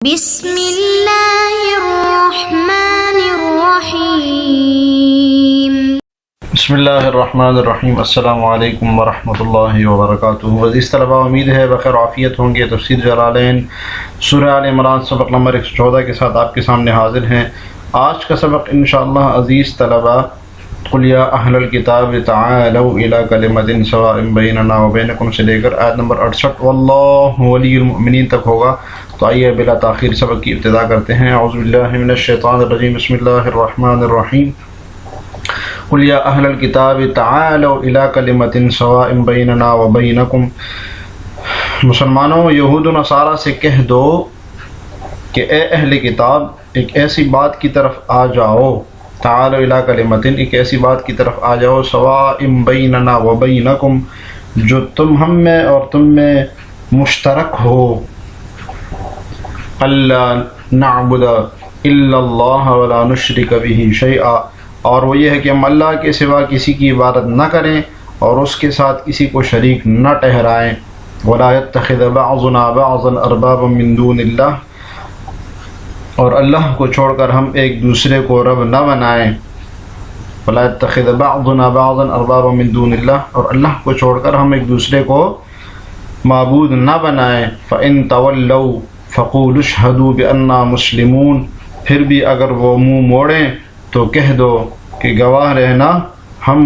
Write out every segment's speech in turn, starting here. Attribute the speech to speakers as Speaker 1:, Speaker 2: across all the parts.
Speaker 1: بسم اللہ الرحمن الرحیم۔
Speaker 2: بسم اللہ الرحمن الرحیم۔ السلام علیکم ورحمۃ اللہ وبرکاتہ۔ عزیز طلبہ، امید ہے بخیر عافیت ہوں گے۔ تفسیر جلالین سورہ آل عمران سبق نمبر 114 کے ساتھ آپ کے سامنے حاضر ہیں۔ آج کا سبق انشاءاللہ عزیز طلبہ قل یا اہل الکتاب تعالوا الی کلمۃ سواء بیننا وبینکم سے لے کر آیت نمبر 68 واللہ ولی المؤمنین تک ہوگا۔ تو آئیے بلا تاخیر سبق کی ابتدا کرتے ہیں۔ اعوذ باللہ من الشیطان الرجیم، بسم اللہ الرحمن الرحیم۔ قل یا اہل الکتاب تعالوا الی کلمۃ سواء بیننا وبینکم، مسلمانوں یہود و نصارہ سے کہہ دو کہ اے اہل کتاب ایک ایسی بات کی طرف آ جاؤ، تعالوا الی کلمۃ ایک ایسی بات کی طرف آ جاؤ، سواء بیننا وبینکم جو تم ہم میں اور تم میں مشترک ہو، اللہ نعبد الا اللہ ولا نشرک بہ شیئا، اور وہ یہ ہے کہ ہم اللہ کے سوا کسی کی عبادت نہ کریں اور اس کے ساتھ کسی کو شریک نہ ٹھہرائیں، ولا يتخذ بعضنا بعضا اربابا من دون اللہ، اور اللہ کو چھوڑ کر ہم ایک دوسرے کو رب نہ بنائیں، ولا يتخذ بعضنا بعضا اربابا من دون اللہ، اور اللہ کو چھوڑ کر ہم ایک دوسرے کو معبود نہ بنائیں، فإن تولوا فقولوا اشهدوا بأننا مسلمون، پھر بھی اگر وہ منہ موڑیں تو کہہ دو کہ گواہ رہنا ہم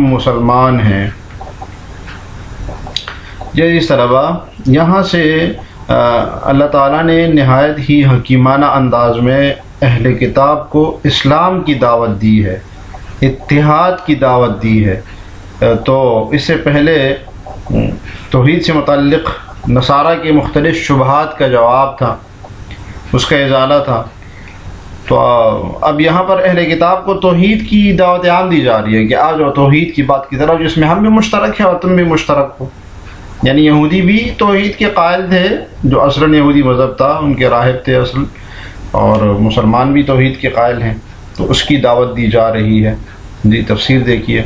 Speaker 2: مسلمان ہیں۔ یہ طلبہ یہاں سے اللہ تعالیٰ نے نہایت ہی حکیمانہ انداز میں اہل کتاب کو اسلام کی دعوت دی ہے، اتحاد کی دعوت دی ہے۔ تو اس سے پہلے توحید سے متعلق نصارہ کے مختلف شبہات کا جواب تھا، اس کا ازالہ تھا۔ تو اب یہاں پر اہل کتاب کو توحید کی دعوت عام دی جا رہی ہے کہ آ جاؤ توحید کی بات کی طرف، جس میں ہم بھی مشترک ہیں اور تم بھی مشترک ہو۔ یعنی یہودی بھی توحید کے قائل تھے، جو اصلاً یہودی مذہب تھا، ان کے راہب تھے اصل، اور مسلمان بھی توحید کے قائل ہیں، تو اس کی دعوت دی جا رہی ہے۔ جی تفسیر دیکھیے۔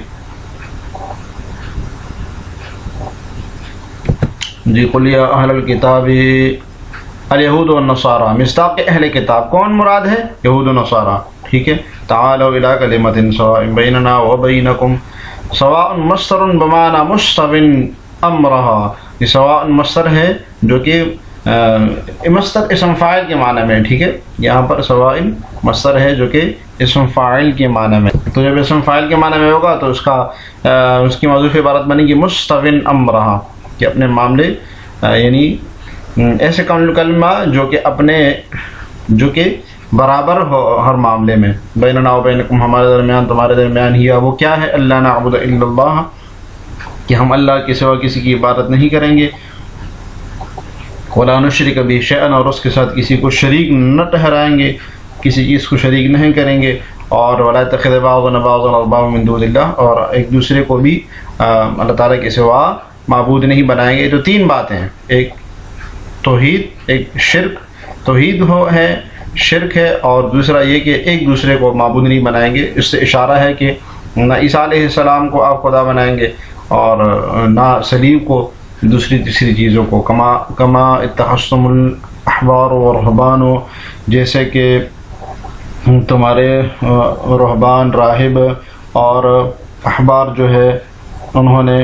Speaker 2: جی قل یا اہل الکتاب الیہود والنصارى، مصداق اہل کتاب کون مراد ہے؟ یہود و نصارہ، ٹھیک ہے۔ تعالوا الی کلمۃ سواء بیننا وبینکم، سواء مصدر بمعنی مستو امرها، یہ سواء مصدر ہے جو کہ مصدر اسم فاعل کے معنی میں، ٹھیک ہے۔ یہاں پر سواء مصدر ہے جو کہ اسم فاعل کے معنی میں، تو جب اسم فاعل کے معنی میں ہوگا تو اس کی محذوف عبارت بنے گی مستو امرها، کہ اپنے معاملے، یعنی ایسے کلمہ جو کہ برابر ہو ہر معاملے میں، بیننا و بینکم ہمارے درمیان تمہارے درمیان ہی، وہ کیا ہے؟ اللہ نعبد الا اللہ، کہ ہم اللہ کے سوا کسی کی عبادت نہیں کریں گے، ولا نشرک بہ شیئا، اور اس کے ساتھ کسی کو شریک نہ ٹھہرائیں گے، کسی چیز کو شریک نہیں کریں گے، اور ولا يتخذ بعضنا بعضا اربابا من دون اللہ، اور ایک دوسرے کو بھی اللہ تعالیٰ کے سوا معبود نہیں بنائیں گے۔ تو تین باتیں ہیں، ایک توحید، ایک شرک، توحید ہے، شرک ہے، اور دوسرا یہ کہ ایک دوسرے کو معبود نہیں بنائیں گے۔ اس سے اشارہ ہے کہ نہ عیسیٰ علیہ السلام کو آپ خدا بنائیں گے اور نہ سلیم کو، دوسری تیسری چیزوں کو، کما اتخذتم الاحبار والرہبان، جیسے کہ تمہارے رہبان، راہب اور احبار جو ہے انہوں نے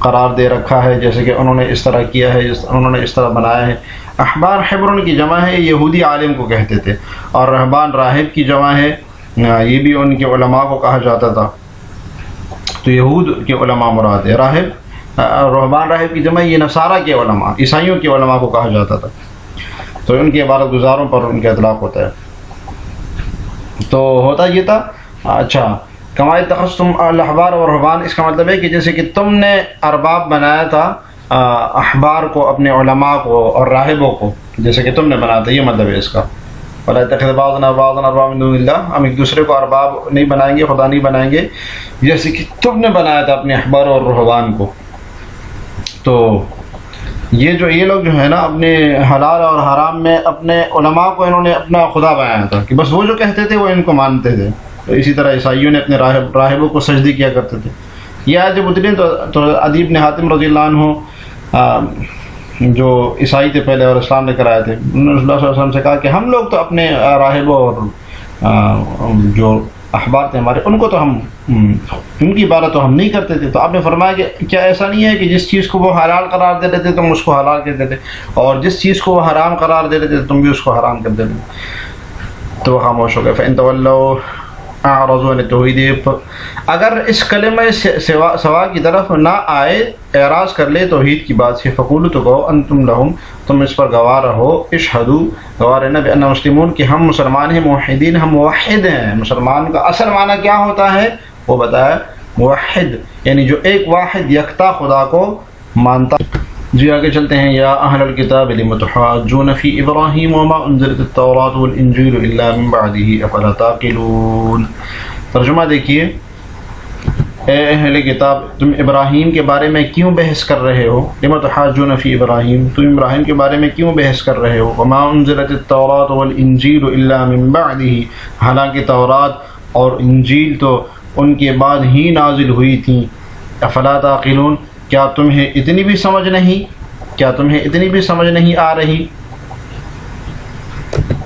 Speaker 2: قرار دے رکھا ہے، جیسے کہ انہوں نے اس طرح کیا ہے، انہوں نے اس طرح بنایا ہے۔ احبار حبرن کی جمع ہے، یہودی عالم کو کہتے تھے، اور رہبان راہب کی جمع ہے، یہ بھی ان کے علماء کو کہا جاتا تھا۔ تو یہود کے علماء مراد ہے، رہبان راہب کی جمع یہ نصارہ کے علماء، عیسائیوں کے علماء کو کہا جاتا تھا، تو ان کے عبادت گزاروں پر ان کا اطلاق ہوتا ہے۔ تو ہوتا یہ تھا، اچھا، کما اتخذتم الاحبار والرہبان، اس کا مطلب ہے کہ جیسے کہ تم نے ارباب بنایا تھا احبار کو، اپنے علماء کو اور راہبوں کو، جیسے کہ تم نے بنایا تھا، یہ مطلب ہے اس کا۔ ولا يتخذ بعضنا بعضا اربابا من دون اللہ، ہم ایک دوسرے کو ارباب نہیں بنائیں گے، خدا نہیں بنائیں گے، جیسے کہ تم نے بنایا تھا اپنے احبار اور رہبان کو۔ تو یہ لوگ جو ہے نا، اپنے حلال اور حرام میں اپنے علماء کو انہوں نے اپنا خدا بنایا تھا، کہ بس وہ جو کہتے تھے وہ ان کو مانتے تھے۔ تو اسی طرح عیسائیوں نے اپنے راہبوں کو سجدی کیا کرتے تھے۔ یہ آیت جب اتری تو عدی بن حاتم رضی اللہ عنہ جو عیسائی تھے پہلے اور اسلام لے کر آئے تھے، انہوں نے رسول اللہ صلی اللہ علیہ وسلم سے کہا کہ ہم لوگ تو اپنے راہبوں اور جو احبار تھے ہمارے، ان کو تو ہم ان کی عبادت تو ہم نہیں کرتے تھے. تو آپ نے فرمایا کہ کیا ایسا نہیں ہے کہ جس چیز کو وہ حلال قرار دے دیتے تم اس کو حلال کر دیتے، اور جس چیز کو وہ حرام قرار دے دیتے تم بھی اس کو حرام کر دیتے؟ تو وہ خاموش ہو گئے. فَإِن تَوَلَّوْا اعرضوا عن التوحید، اگر اس کلمہ سوا کی طرف نہ آئے، اعراض کر لے توحید کی بات سے، فقولوا تو کہو انتم لہم، تم اس پر گواہ رہو، اشہدوا گواہ رہنا بأننا مسلمون، کہ ہم مسلمان ہیں، موحدین ہم موحد ہیں. مسلمان کا اصل معنی کیا ہوتا ہے وہ بتایا، موحد یعنی جو ایک واحد یکتا خدا کو مانتا. جی آگے چلتے ہیں. یا اہل الکتاب لم تحاجون فی ابراہیم وما انزلت التوراۃ والانجیل الا من بعدہ افلا تعقلون. ترجمہ دیکھیے. اے اہل کتاب، تم ابراہیم کے بارے میں کیوں بحث کر رہے ہو؟ لم تحاجون فی ابراہیم، تم ابراہیم کے بارے میں کیوں بحث کر رہے ہو؟ وما انزلت التوراۃ والانجیل الا من بعدہ، حالانکہ تورات اور انجیل تو ان کے بعد ہی نازل ہوئی تھیں. افلا تعقلون، کیا تمہیں اتنی بھی سمجھ نہیں آ رہی؟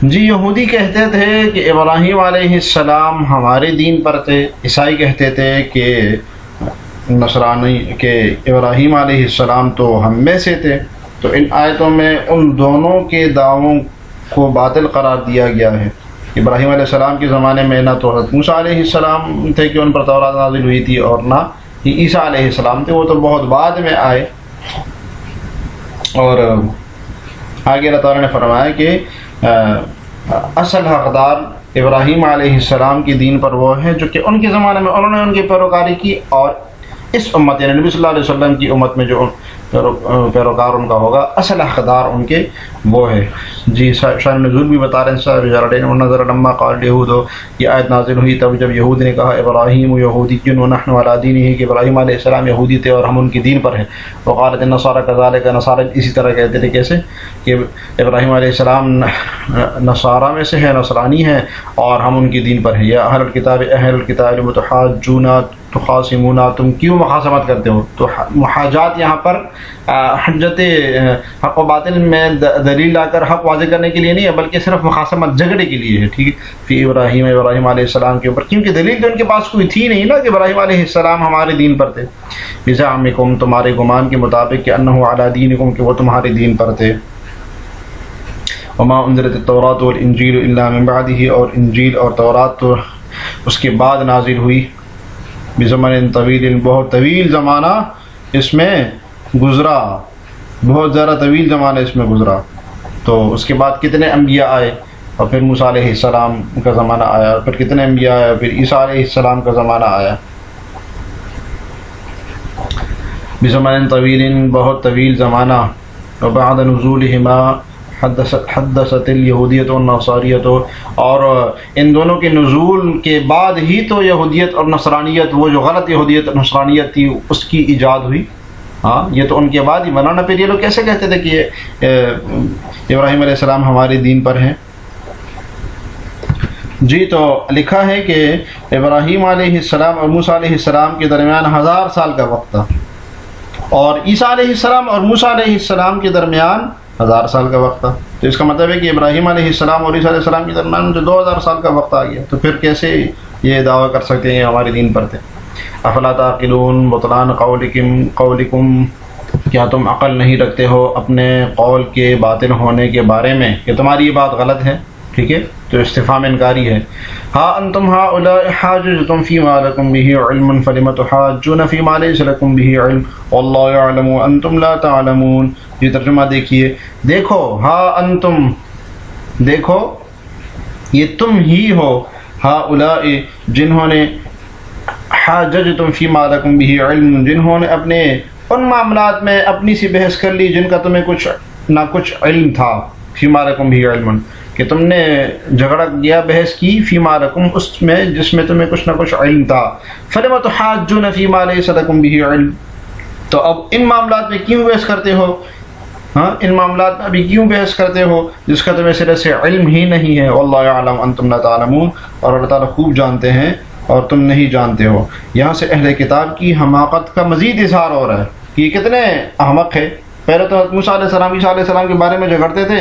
Speaker 2: جی ابراہیم کہتے تھے کہ ابراہیم علیہ السلام ہمارے دین پر تھے، عیسائی کہتے تھے کہ ابراہیم علیہ السلام تو ہم میں سے تھے. تو ان آیتوں میں ان دونوں کے دعووں کو باطل قرار دیا گیا ہے. ابراہیم علیہ السلام کے زمانے میں نہ تو حضرت موسیٰ علیہ السلام تھے کہ ان پر تورات نازل ہوئی تھی، اور نہ ہی عیسیٰ علیہ السلام تھے، وہ تو بہت بعد میں آئے. اور آگے اللہ تعالیٰ نے فرمایا کہ اصل حقدار ابراہیم علیہ السلام کے دین پر وہ ہے جو کہ ان کے زمانے میں انہوں نے ان کی پیروکاری کی، اور اس امت یعنی نبی صلی اللہ علیہ وسلم کی امت میں جو پیروکار ان کا ہوگا، اصل حقدار ان کے وہ ہے. جی شان نزول بھی بتا رہے ہیں. نظر لما قال یہود، یہ آیت نازل ہوئی تب جب یہود نے کہا ابراہیم یہودی ونحن علی دینہ، کہ ابراہیم علیہ السلام یہودی تھے اور ہم ان کی دین پر ہیں. وقالت النصارى كذلك، نصارى اسی طرح کہتے تھے. کیسے کہ ابراہیم علیہ السلام نصارہ میں سے ہے، نصرانی ہیں، اور ہم ان کی دین پر ہیں. یا اہل الکتاب لم تحاجون تخاصمون، تم کیوں مخاصمت کرتے ہو؟ تو محاجات یہاں پر حجت حق و باطل میں دلیل لا کر حق واضح کرنے کے لیے نہیں ہے، بلکہ صرف مخاصمت جھگڑے کے لیے ہے. ٹھیک ہے. فی ابراہیم علیہ السلام کے اوپر، کیونکہ دلیل تو ان کے پاس کوئی تھی نہیں نا کہ ابراہیم علیہ السلام ہمارے دین پر تھے. بزعمکم، تمہارے گمان کے مطابق، کہ انہ علی دینکم، کہ وہ تمہارے دین پر تھے. وما انزلت التوراۃ والانجیل الا من بعدہ، اور انجیل اور تورات تو اس کے بعد نازل ہوئی. بزمن طویل، بہت طویل زمانہ اس میں گزرا، بہت زیادہ طویل زمانہ اس میں گزرا. تو اس کے بعد کتنے انبیاء آئے، اور پھر موسیٰ علیہ السلام کا زمانہ آیا، اور پھر کتنے انبیاء آئے، پھر عیسیٰ علیہ السلام کا زمانہ آیا. بزمن طویل، بہت طویل زمانہ. وبعد نزولہما حدثت الیہودیت والنصاریت، اور ان دونوں کے نزول کے بعد ہی تو یہودیت اور نصرانیت، وہ جو غلط یہودیت اور نصرانیت تھی، اس کی ایجاد ہوئی. ہاں یہ تو ان کے بعد ہی بنا نا. پھر یہ لوگ کیسے کہتے تھے کہ ابراہیم علیہ السلام ہمارے دین پر ہیں؟ جی تو لکھا ہے کہ ابراہیم علیہ السلام اور موسیٰ علیہ السلام کے درمیان 1000 سال کا وقت تھا، اور عیسیٰ علیہ السلام اور موسیٰ علیہ السلام کے درمیان 1000 سال کا وقت تھا. تو اس کا مطلب ہے کہ ابراہیم علیہ السلام اور عیسیٰ علیہ السلام کے درمیان جو 2000 سال کا وقت آ گیا. تو پھر کیسے یہ دعویٰ کر سکتے ہیں ہمارے دین پر تھے؟ افلا تعقلون بطلان قولکم، کیا تم عقل نہیں رکھتے ہو اپنے قول کے باطل ہونے کے بارے میں کہ تمہاری یہ بات غلط ہے؟ ٹھیک ہے. تو استفہام انکاری ہے. ہا انتم ہؤلاء حاججتم فیما لکم بہ علم فلم تحاجون فیما لیس لکم بہ علم واللہ یعلم وانتم لا تعلمون. یہ ترجمہ دیکھیے. دیکھو، ہا انتم، دیکھو یہ تم ہی ہو، ہؤلاء جنہوں نے، حاججتم فیما لکم بہ علم جنہوں نے اپنے ان معاملات میں اپنی سی بحث کر لی جن کا تمہیں کچھ نہ کچھ علم تھا. فیما لکم بہ علم، کہ تم نے جھگڑا کیا، بحث کی، فیما لکم اس میں جس میں تمہیں کچھ نہ کچھ علم تھا. فلم تحاجون فیما لیس لکم بہ علم، تو اب ان معاملات میں کیوں بحث کرتے ہو؟ ہاں ان معاملات میں ابھی کیوں بحث کرتے ہو جس کا تمہیں سرے سے علم ہی نہیں ہے. واللہ یعلم انتم لا تعلمون، اور اللہ تعالیٰ خوب جانتے ہیں اور تم نہیں جانتے ہو. یہاں سے اہل کتاب کی حماقت کا مزید اظہار ہو رہا ہے کہ یہ کتنے احمق ہے. پہلے تو موسیٰ علیہ السلام عیسیٰ علیہ السلام کے بارے میں جھگڑتے تھے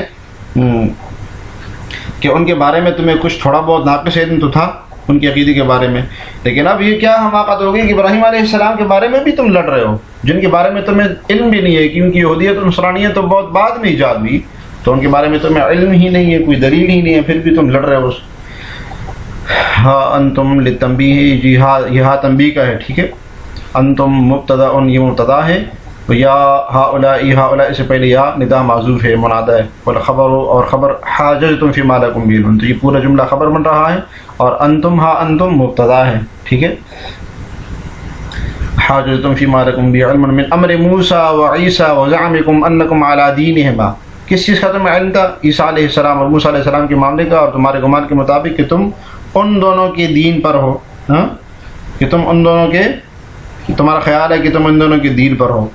Speaker 2: کہ ان کے بارے میں تمہیں کچھ تھوڑا بہت ناقص علم تو تھا ان کے عقیدے کے بارے میں، لیکن اب یہ کیا حماقت ہو گئی کہ ابراہیم علیہ السلام کے بارے میں بھی تم لڑ رہے ہو، جن کے بارے میں تمہیں علم بھی نہیں ہے، کیونکہ یہودیت اور نصرانیت تو بہت بعد میں ایجاد ہوئی، تو ان کے بارے میں تمہیں علم ہی نہیں ہے، کوئی دلیل ہی نہیں ہے، پھر بھی تم لڑ رہے ہو۔ ہاں انتم للتنبیہ، جی ہاں یہ ہاں تنبیہ کا ہے، ٹھیک ہے، انتم مبتدا، یہ مبتدا ہے، یا ہؤلاء اس سے پہلے یا ندا معذوف ہے، منادہ ہے، والخبر اور خبر حاججتم فیما لکم به علم، تو یہ پورا جملہ خبر بن رہا ہے، اور انتم ہاں انتم مبتدا ہے، ٹھیک ہے، حاججتم فیما لکم به علم من امر موسیٰ وعیسیٰ وزعمکم انکم علی دینہما، کس چیز کا تمہیں علم تھا؟ عیسیٰ علیہ السلام اور موسیٰ علیہ السلام کے معاملے کا، اور تمہارے گمان کے مطابق کہ تم ان دونوں کے دین پر ہو، ہاں کہ تم ان دونوں کے، تمہارا خیال ہے کہ تم ان دونوں کے دین پر ہو۔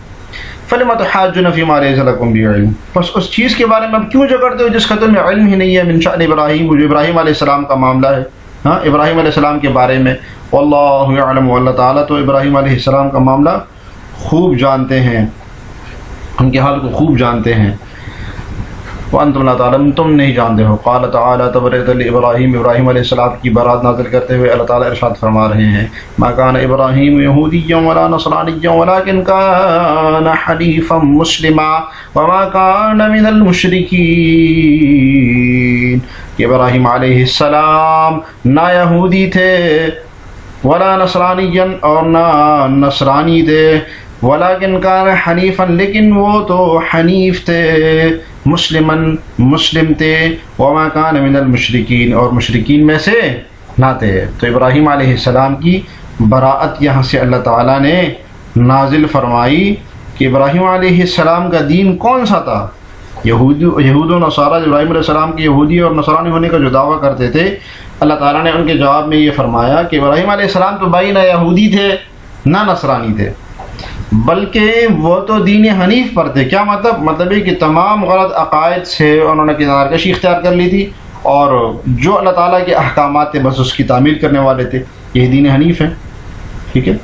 Speaker 2: فَلِمَ تُحَاجُّونَ فِي مَا لَيْسَ لَكُمْ بِهِ عِلْمٌ، بس اس چیز کے بارے میں اب کیوں جھگڑتے ہو جس کا تمہیں علم ہی نہیں ہے، من شأن ابراہیم، جو ابراہیم علیہ السلام کا معاملہ ہے، ہاں ابراہیم علیہ السلام کے بارے میں، واللہ یعلم، اللہ تعالیٰ تو ابراہیم علیہ السلام کا معاملہ خوب جانتے ہیں، ان کے حال کو خوب جانتے ہیں، وانتم لا تعلمون، تم نہیں جانتے ہو۔ قال تعالیٰ تبرئت لابراہیم، ابراہیم علیہ السلام کی برات نازل کرتے ہوئے اللہ تعالیٰ ارشاد فرما رہے ہیں، ما کان ابراہیم یہودیا ولا نصرانیا ولکن کان حنیفا مسلما وما کان من المشرکین، کہ ابراہیم علیہ السلام نہ یہودی تھے، ولا نصرانیا اور نہ نصرانی تھے، ولیکن کان حنیفا لیکن وہ تو حنیف تھے، مسلم تھے، وما کان من المشرکین اور مشرکین میں سے نہ تھے۔ تو ابراہیم علیہ السلام کی براءت یہاں سے اللہ تعالیٰ نے نازل فرمائی کہ ابراہیم علیہ السلام کا دین کون سا تھا؟ یہود و نصارہ، ابراہیم علیہ السلام کے یہودی اور نصرانی ہونے کا جو دعویٰ کرتے تھے، اللہ تعالیٰ نے ان کے جواب میں یہ فرمایا کہ ابراہیم علیہ السلام تو بھائی نہ یہودی تھے نہ نصرانی تھے، بلکہ وہ تو دین حنیف پر تھے۔ کیا مطلب؟ مطلب ہے کہ تمام غلط عقائد سے انہوں نے کنارہ کشی اختیار کر لی تھی، اور جو اللہ تعالیٰ کے احکامات تھے بس اس کی تعمیل کرنے والے تھے، یہ دین حنیف ہے، ٹھیک ہے۔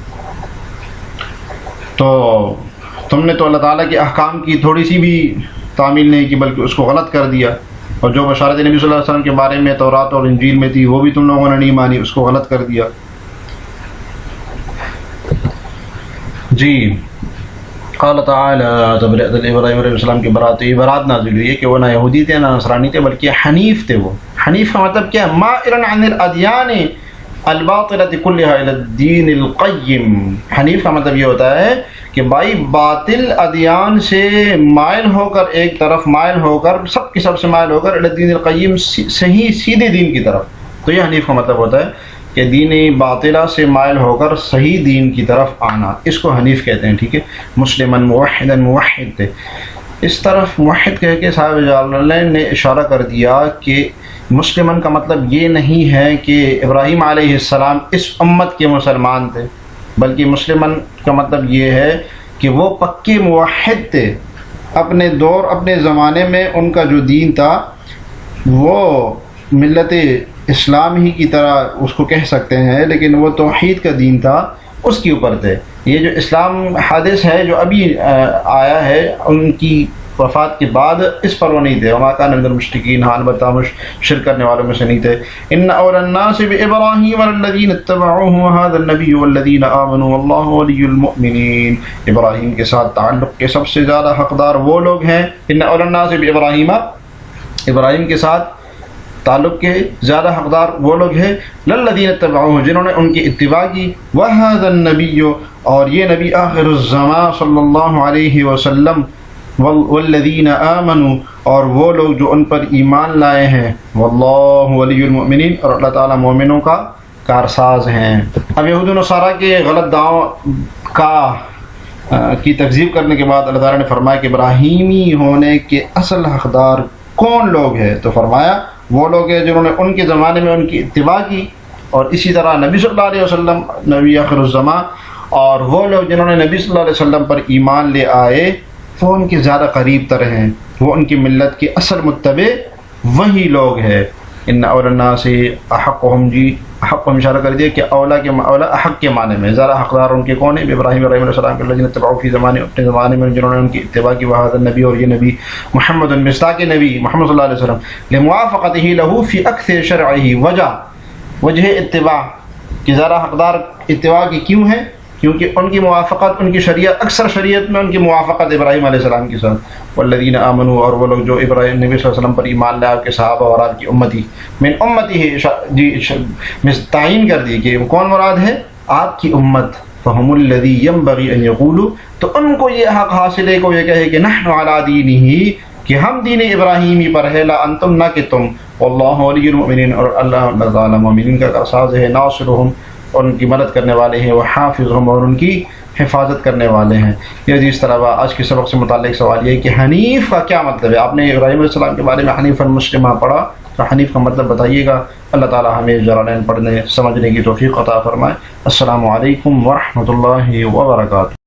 Speaker 2: تو تم نے تو اللہ تعالیٰ کے احکام کی تھوڑی سی بھی تعمیل نہیں کی، بلکہ اس کو غلط کر دیا، اور جو بشارت نبی صلی اللہ علیہ وسلم کے بارے میں تورات اور انجیل میں تھی وہ بھی تم لوگوں نے نہیں مانی، اس کو غلط کر دیا۔ جی قال تعالی تبرئت ابراہیم علیہ السلام کی برات، یہ برات نازل ہوئی ہے کہ وہ نہ یہودی تھے نہ نصرانی تھے بلکہ حنیف تھے۔ وہ حنیف کا مطلب کیا ہے؟ مائلا عن الادیان الباطلۃ کلھا الی الدین القیم۔ حنیف کا مطلب یہ ہوتا ہے کہ بھائی باطل ادیان سے مائل ہو کر، ایک طرف مائل ہو کر، سب کی سب سے مائل ہو کر الی الدین القیم، صحیح سیدھے دین کی طرف۔ تو یہ حنیف کا مطلب ہوتا ہے کہ دین باطلہ سے مائل ہو کر صحیح دین کی طرف آنا، اس کو حنیف کہتے ہیں، ٹھیک ہے۔ مسلمن موحدن، موحد تھے۔ اس طرف موحد کہہ کے صاحب جلالین نے اشارہ کر دیا کہ مسلمن کا مطلب یہ نہیں ہے کہ ابراہیم علیہ السلام اس امت کے مسلمان تھے، بلکہ مسلمن کا مطلب یہ ہے کہ وہ پکے موحد تھے، اپنے دور اپنے زمانے میں ان کا جو دین تھا وہ ملت اسلام ہی کی طرح اس کو کہہ سکتے ہیں، لیکن وہ توحید کا دین تھا، اس کے اوپر تھے۔ یہ جو اسلام حادث ہے جو ابھی آیا ہے، ان کی وفات کے بعد اس پر وہ نہیں تھے، وما کان من المشرکین، ہاں البتہ شرک کرنے والوں میں سے نہیں تھے۔ ان اول الناس بابراہیم والذین اتبعوہ وہذا النبی والذین آمنوا واللہ ولی المؤمنین، ابراہیم کے ساتھ تعلق کے سب سے زیادہ حقدار وہ لوگ ہیں، ان اول الناس بابراہیم، ابراہیم کے ساتھ تعلق کے زیادہ حقدار وہ لوگ ہیں، للذین اتبعوہ، جنہوں نے ان کی اتباع کی، وہذا النبی، اور یہ نبی آخر الزمان صلی اللہ علیہ وسلم، والذین آمنوا، اور وہ لوگ جو ان پر ایمان لائے ہیں، واللہ ولی المؤمنین، اور اللہ تعالیٰ مومنوں کا کارساز ہیں۔ اب یہود و نصارہ کے غلط دعووں کی تکذیب کرنے کے بعد اللہ تعالیٰ نے فرمایا کہ ابراہیمی ہونے کے اصل حقدار کون لوگ ہیں؟ تو فرمایا وہ لوگ ہیں جنہوں نے ان کے زمانے میں ان کی اتباع کی، اور اسی طرح نبی صلی اللہ علیہ وسلم، نبی آخر الزمان، اور وہ لوگ جنہوں نے نبی صلی اللہ علیہ وسلم پر ایمان لے آئے وہ ان کے زیادہ قریب تر ہیں، وہ ان کی ملت کے اصل متبع وہی لوگ ہیں۔ ان اول الناس احقهم جی حق کو اشارہ کر دیا کہ اولا احق کے معنی میں زیادہ حقدار ان کے کون ہیں؟ ابراہیم علیہ السلام کے الذین اتبعوا فی زمانے اپنے زمانے میں جنہوں نے ان کی اتباع کی وہذا النبی اور یہ نبی محمد مصداق نبی محمد صلی اللہ علیہ وسلم لموافقته له فی اکثر شرعه وجہ اتباع کہ زیادہ حقدار اتباع کی کیوں ہے؟ کیونکہ ان کی موافقت ان کی شریعت اکثر شریعت میں ان کی موافقت ابراہیم علیہ السلام کے ساتھ والذین آمنوا اور وہ لوگ جو ابراہیم نبی صلی اللہ علیہ وسلم پر ایمان لائے آپ کے صحابہ اور آپ کی امتی من امتی ہے تعین کر دی کہ کون مراد ہے؟ آپ کی امت فہم الذی ینبغی ان یقولوا تو ان کو یہ حق حاصل ہے کو یہ کہے کہ نحن علی دینہ کہ ہم دین ابراہیمی پر ہے لا انتم نہ کہ تم واللہ ولی المؤمنین اور اللہ تعالی مومنین کا ساز ہے ناصرہم ان کی مدد کرنے والے ہیں وہ حافظہم اور ان کی حفاظت کرنے والے ہیں۔ یہ عزیز طلبہ آج کے سبق سے متعلق سوال یہ ہے کہ حنیف کا کیا مطلب ہے؟ آپ نے ابراہیم علیہ السلام کے بارے میں حنیف المسلمہ پڑھا تو حنیف کا مطلب بتائیے گا۔ اللہ تعالی ہمیں جلالین پڑھنے سمجھنے کی توفیق عطا فرمائے۔ السلام علیکم ورحمۃ اللہ وبرکاتہ۔